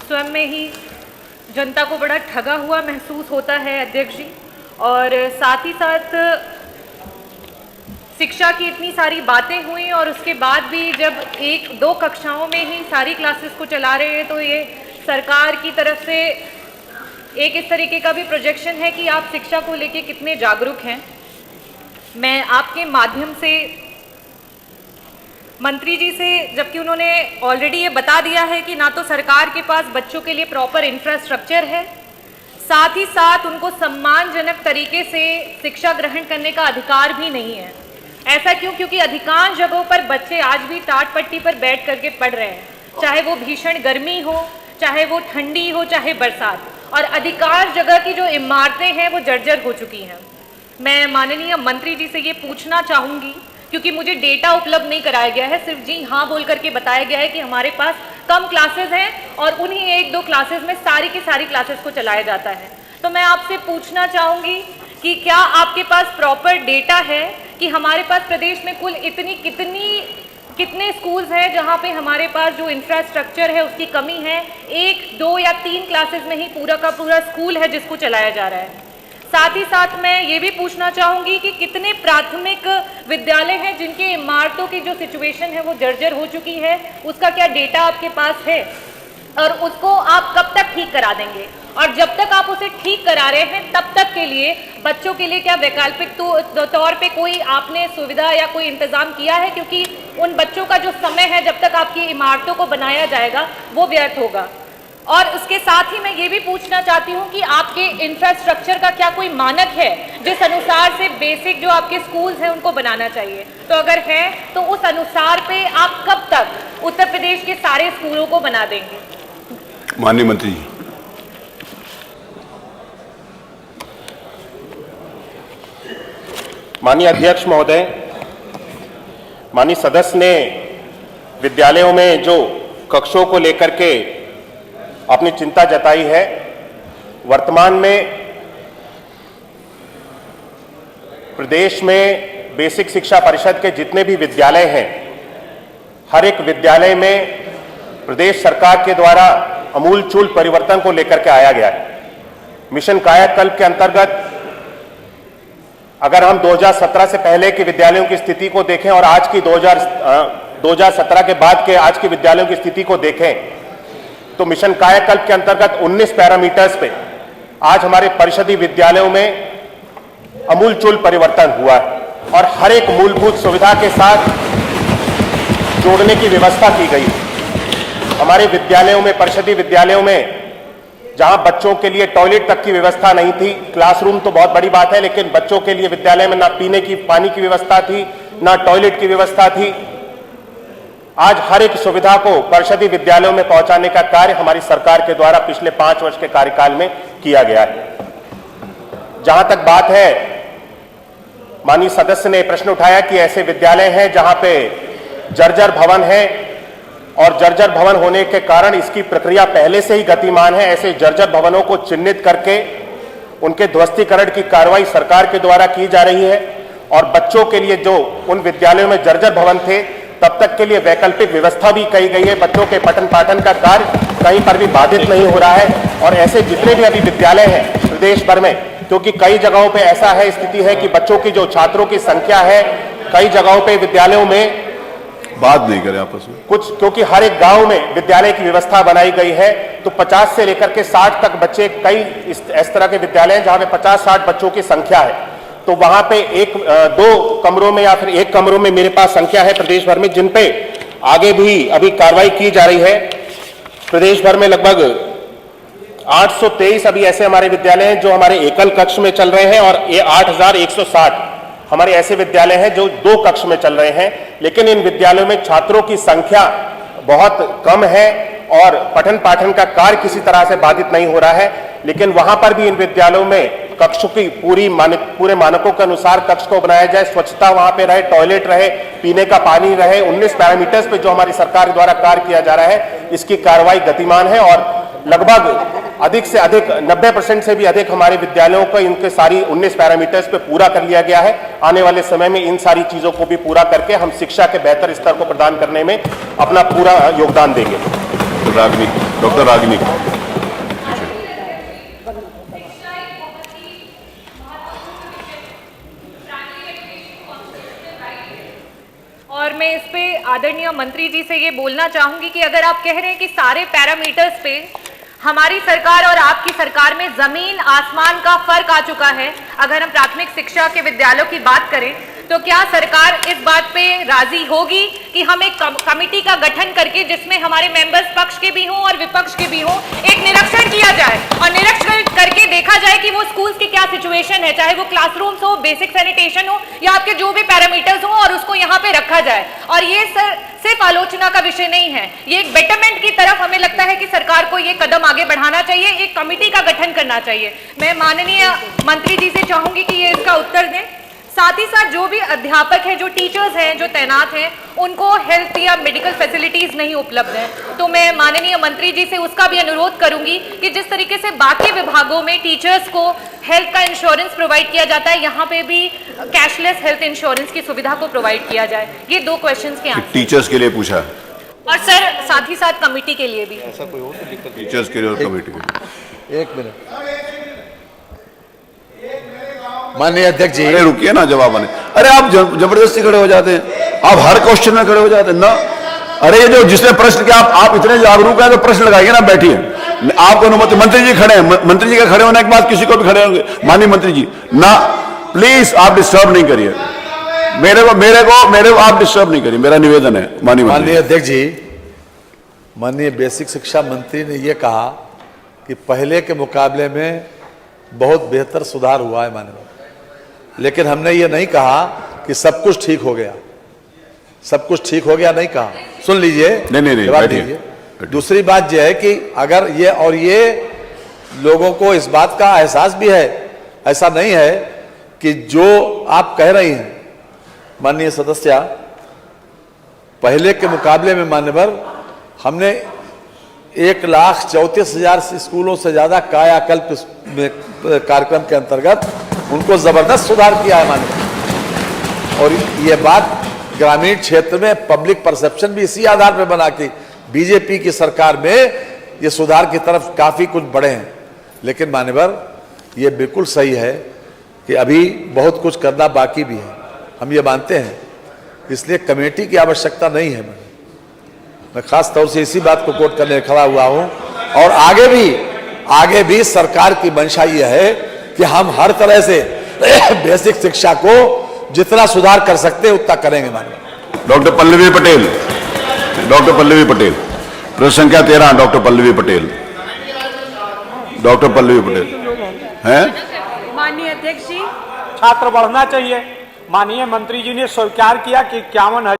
स्वयं में ही जनता को बड़ा ठगा हुआ महसूस होता है अध्यक्ष जी। और साथ ही साथ शिक्षा की इतनी सारी बातें हुई और उसके बाद भी जब 1-2 कक्षाओं में ही सारी क्लासेस को चला रहे हैं, तो ये सरकार की तरफ से एक इस तरीके का भी प्रोजेक्शन है कि आप शिक्षा को लेके कितने जागरूक हैं। मैं आपके माध्यम से मंत्री जी से, जबकि उन्होंने ऑलरेडी ये बता दिया है कि ना तो सरकार के पास बच्चों के लिए प्रॉपर इंफ्रास्ट्रक्चर है, साथ ही साथ उनको सम्मानजनक तरीके से शिक्षा ग्रहण करने का अधिकार भी नहीं है। ऐसा क्यों? क्योंकि अधिकांश जगहों पर बच्चे आज भी टाट पट्टी पर बैठ करके पढ़ रहे हैं, चाहे वो भीषण गर्मी हो, चाहे वो ठंडी हो, चाहे बरसात, और अधिकांश जगह की जो इमारतें हैं वो जर्जर हो चुकी हैं। मैं माननीय मंत्री जी से ये पूछना चाहूँगी, क्योंकि मुझे डेटा उपलब्ध नहीं कराया गया है, सिर्फ जी हाँ बोल करके बताया गया है कि हमारे पास कम क्लासेस हैं और उन्हीं 1-2 क्लासेस में सारी की सारी क्लासेस को चलाया जाता है। तो मैं आपसे पूछना चाहूँगी कि क्या आपके पास प्रॉपर डेटा है कि हमारे पास प्रदेश में कुल कितने स्कूल्स हैं जहाँ पे हमारे पास जो इंफ्रास्ट्रक्चर है उसकी कमी है, 1, 2 या 3 क्लासेस में ही पूरा का पूरा स्कूल है जिसको चलाया जा रहा है। साथ ही साथ मैं ये भी पूछना चाहूँगी कि कितने प्राथमिक विद्यालय हैं जिनके इमारतों की जो सिचुएशन है वो जर्जर हो चुकी है, उसका क्या डेटा आपके पास है और उसको आप कब तक ठीक करा देंगे? और जब तक आप उसे ठीक करा रहे हैं तब तक के लिए बच्चों के लिए क्या वैकल्पिक तौर पे कोई आपने सुविधा या कोई इंतजाम किया है? क्योंकि उन बच्चों का जो समय है जब तक आपकी इमारतों को बनाया जाएगा वो व्यर्थ होगा। और उसके साथ ही मैं ये भी पूछना चाहती हूँ कि आपके इंफ्रास्ट्रक्चर का क्या कोई मानक है जिस अनुसार से बेसिक जो आपके स्कूल्स हैं उनको बनाना चाहिए? तो अगर है तो उस अनुसार पे आप कब तक उत्तर प्रदेश के सारे स्कूलों को बना देंगे? माननीय मंत्री जी। माननीय अध्यक्ष महोदय, माननीय सदस्य ने विद्यालयों में जो कक्षों को लेकर के अपनी चिंता जताई है। वर्तमान में प्रदेश में बेसिक शिक्षा परिषद के जितने भी विद्यालय हैं, हर एक विद्यालय में प्रदेश सरकार के द्वारा अमूलचूल परिवर्तन को लेकर के आया गया है। मिशन कायाकल्प के अंतर्गत अगर हम 2017 से पहले के विद्यालयों की स्थिति को देखें और आज की 2017 के बाद के आज के विद्यालयों की स्थिति को देखें, तो मिशन कायाकल्प के अंतर्गत 19 पैरामीटर्स पे आज हमारे परिषदीय विद्यालयों में अमूलचूल परिवर्तन हुआ है और हर एक मूलभूत सुविधा के साथ जोड़ने की व्यवस्था की गई है। हमारे विद्यालयों में, परिषदीय विद्यालयों में, जहां बच्चों के लिए टॉयलेट तक की व्यवस्था नहीं थी, क्लासरूम तो बहुत बड़ी बात है, लेकिन बच्चों के लिए विद्यालय में ना पीने की पानी की व्यवस्था थी, ना टॉयलेट की व्यवस्था थी। आज हर एक सुविधा को परिषदीय विद्यालयों में पहुंचाने का कार्य हमारी सरकार के द्वारा पिछले 5 वर्ष के कार्यकाल में किया गया है। जहां तक बात है, माननीय सदस्य ने प्रश्न उठाया कि ऐसे विद्यालय हैं जहां पे जर्जर भवन है और जर्जर भवन होने के कारण इसकी प्रक्रिया पहले से ही गतिमान है। ऐसे जर्जर भवनों को चिन्हित करके उनके ध्वस्तीकरण की कार्रवाई सरकार के द्वारा की जा रही है और बच्चों के लिए जो उन विद्यालयों में जर्जर भवन थे तब तक के लिए वैकल्पिक व्यवस्था भी की गई है। बच्चों के पठन पाठन का कार्य कहीं पर भी बाधित नहीं हो रहा है। और ऐसे जितने भी अभी विद्यालय हैं प्रदेश भर में, क्योंकि कई जगहों पे ऐसा है, स्थिति है कि बच्चों की जो छात्रों की संख्या है, कई जगहों पे विद्यालयों में बात नहीं करें आपस में कुछ, क्योंकि हर एक गांव में विद्यालय की व्यवस्था बनाई गई है, तो 50 से लेकर के 60 तक बच्चे, कई इस तरह के विद्यालय हैं जहां पे 50-60 बच्चों की संख्या है। तो वहां पे 1-2 कमरों में या फिर 1 कमरों में मेरे पास संख्या है प्रदेश भर में, जिन पे आगे भी अभी कार्रवाई की जा रही है। प्रदेश भर में लगभग 823 अभी ऐसे हमारे विद्यालय हैं जो हमारे एकल कक्ष में चल रहे हैं और ये 8160 हमारे ऐसे विद्यालय हैं जो 2 कक्ष में चल रहे हैं। लेकिन इन विद्यालयों में छात्रों की संख्या बहुत कम है और पठन पाठन का कार्य किसी तरह से बाधित नहीं हो रहा है। लेकिन वहां पर भी इन विद्यालयों में कक्ष की पूरे मानकों के अनुसार कक्ष को बनाया जाए, स्वच्छता वहां पे रहे, टॉयलेट रहे, पीने का पानी रहे। 19 पैरामीटर्स पे जो हमारी सरकार द्वारा कार्य किया जा रहा है, इसकी कार्रवाई गतिमान है और लगभग अधिक से अधिक 90% से भी अधिक हमारे विद्यालयों को इनके सारी 19 पैरामीटर्स पे पूरा कर लिया गया है। आने वाले समय में इन सारी चीजों को भी पूरा करके हम शिक्षा के बेहतर स्तर को प्रदान करने में अपना पूरा योगदान देंगे। डॉक्टर रागिनी और मैं इस पे आदरणीय मंत्री जी से ये बोलना चाहूंगी कि अगर आप कह रहे हैं कि सारे पैरामीटर्स पे हमारी सरकार और आपकी सरकार में जमीन आसमान का फर्क आ चुका है, अगर हम प्राथमिक शिक्षा के विद्यालयों की बात करें तो क्या सरकार इस बात पे राजी होगी कि हम एक कमेटी का गठन करके जिसमें हमारे मेंबर्स पक्ष के भी हों और विपक्ष के भी हों, एक निरीक्षण किया जाए और निरीक्षण करके देखा जाए कि वो स्कूल्स की क्या सिचुएशन है, चाहे वो क्लासरूम्स हो, बेसिक सैनिटेशन हो या आपके जो भी पैरामीटर्स हो, और उसको यहाँ पे रखा जाए। और ये सिर्फ आलोचना का विषय नहीं है, ये एक बेटरमेंट की तरफ हमें लगता है कि सरकार को ये कदम आगे बढ़ाना चाहिए, एक कमेटी का गठन करना चाहिए। मैं माननीय मंत्री जी से चाहूंगी कि ये इसका उत्तर दें। साथ ही साथ जो भी अध्यापक हैं, जो टीचर्स हैं, जो तैनात हैं, उनको हेल्थ या मेडिकल फैसिलिटीज नहीं उपलब्ध हैं, तो मैं माननीय मंत्री जी से उसका भी अनुरोध करूंगी कि जिस तरीके से बाकी विभागों में टीचर्स को हेल्थ का इंश्योरेंस प्रोवाइड किया जाता है, यहाँ पे भी कैशलेस हेल्थ इंश्योरेंस की सुविधा को प्रोवाइड किया जाए। ये 2 क्वेश्चंस के आंसर। टीचर्स के लिए पूछा, और सर साथ ही साथ कमेटी के लिए भी। टीचर्स के लिए और कमेटी के लिए। 1 मिनट माननीय अध्यक्ष जी। अरे रुकिए ना, जवाब आने। अरे आप जबरदस्ती खड़े हो जाते हैं, आप हर क्वेश्चन में खड़े हो जाते हैं ना। अरे ये जो जिसने प्रश्न किया, आप इतने जागरूक हैं तो प्रश्न लगाइए ना, बैठिए। आपको अनुमति, मंत्री जी खड़े हैं, मंत्री जी के खड़े होने के बाद किसी को भी खड़े होंगे। माननीय मंत्री जी ना, प्लीज आप डिस्टर्ब नहीं करिए मेरे को आप डिस्टर्ब नहीं करिए, मेरा निवेदन है। माननीय अध्यक्ष जी, माननीय बेसिक शिक्षा मंत्री ने यह कहा कि पहले के मुकाबले में बहुत बेहतर सुधार हुआ है माननीय, लेकिन हमने ये नहीं कहा कि सब कुछ ठीक हो गया। सब कुछ ठीक हो गया नहीं कहा, सुन लीजिए। नहीं जवाब दीजिए। दूसरी बात यह है कि अगर ये लोगों को इस बात का एहसास भी है, ऐसा नहीं है कि जो आप कह रही हैं माननीय सदस्य, पहले के मुकाबले में मान्यवर हमने 1,34,000 स्कूलों से ज्यादा कायाकल्प कार्यक्रम के अंतर्गत उनको जबरदस्त सुधार किया है माननीय। और ये बात ग्रामीण क्षेत्र में पब्लिक परसेप्शन भी इसी आधार पर बना कि बीजेपी की सरकार में ये सुधार की तरफ काफी कुछ बढ़े हैं। लेकिन मान्यवर ये बिल्कुल सही है कि अभी बहुत कुछ करना बाकी भी है, हम ये मानते हैं, इसलिए कमेटी की आवश्यकता नहीं है। मैं खास तौर से इसी बात को कोट करने खड़ा हुआ हूं। और आगे भी सरकार की मंशा यह है कि हम हर तरह से बेसिक शिक्षा को जितना सुधार कर सकते हैं उतना करेंगे माननीय। डॉक्टर पल्लवी पटेल, प्रश्न संख्या 13, डॉक्टर पल्लवी पटेल हैं। माननीय अध्यक्ष जी, छात्र बढ़ना चाहिए। माननीय मंत्री जी ने स्वीकार किया कि 51,000